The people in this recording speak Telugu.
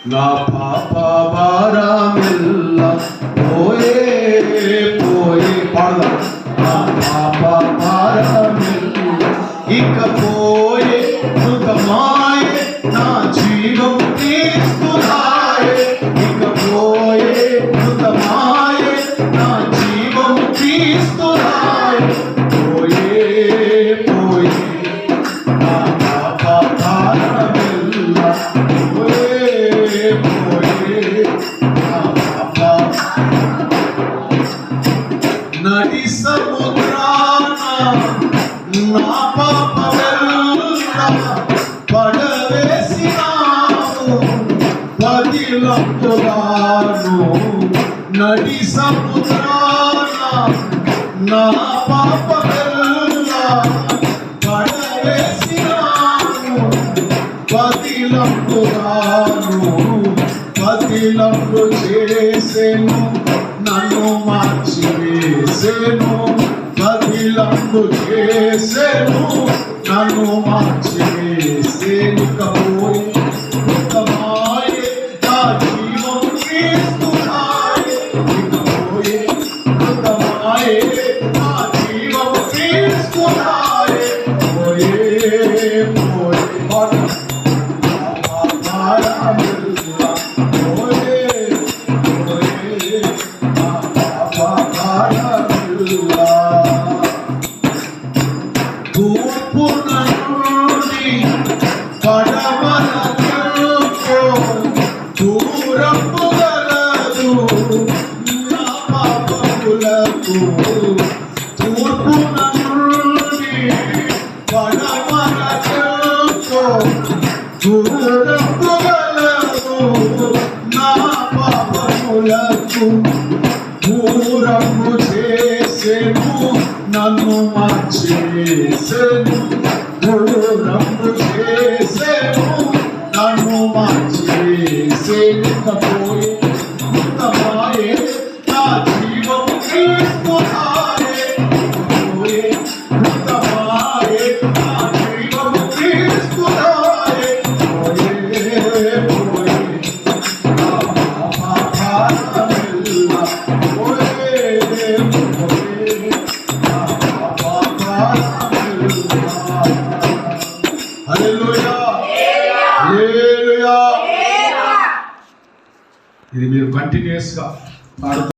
నా పాప భారమెల్ల పోయే పోయే పాడదాం. నా పాప భారమెల్ల ఇక పోయే మృతమాయే నా జీవం తీస్తున్నాయే. ఇక పోయే మృతమాయే నా జీవం తీస్తున్నాయే. పోయే పోయే నా పాప భారమెల్ల పోయే పోయే నా పాప. నడి సముద్రాన నా పాపమెల్ల పడవేసినావు పదిలంతుగాను. నడి సముద్రాన నా పాపమెల్ల పడవేసినావు పదిలంతుగాను. పదిలంపు చేసెను నన్ను మార్చివేసెను. పదిలంపు చేసెను నన్ను మార్చివేసెను. పోయే మృతమాయే నా జీవం తీస్తున్నాయే. ఇక పోయే మృతమాయే నా జీవం తీస్తున్నాయే. పోయే పోయే తూర్పు నుండి పడమరకు దూరము గలదు నా పాపములకు. తూర్పు నుండి పడమరకు దూరము గలదు నా పాపములకు. దూరము చేసెను నన్ను మార్చేసెను. దూరము చేసెను నన్ను మార్చేసెను. పోయే మృతమాయే నా జీవం తీస్తున్నాయే. పోయే మృతమాయే నా జీవం తీస్తున్నాయే. పోయే పోయే నా పాపమెల్ల పోయే పోయే నా పాపమెల్ల. హల్లెలూయా హల్లెలూయా. ఇది మీరు కంటిన్యూస్ గా పాడుతూ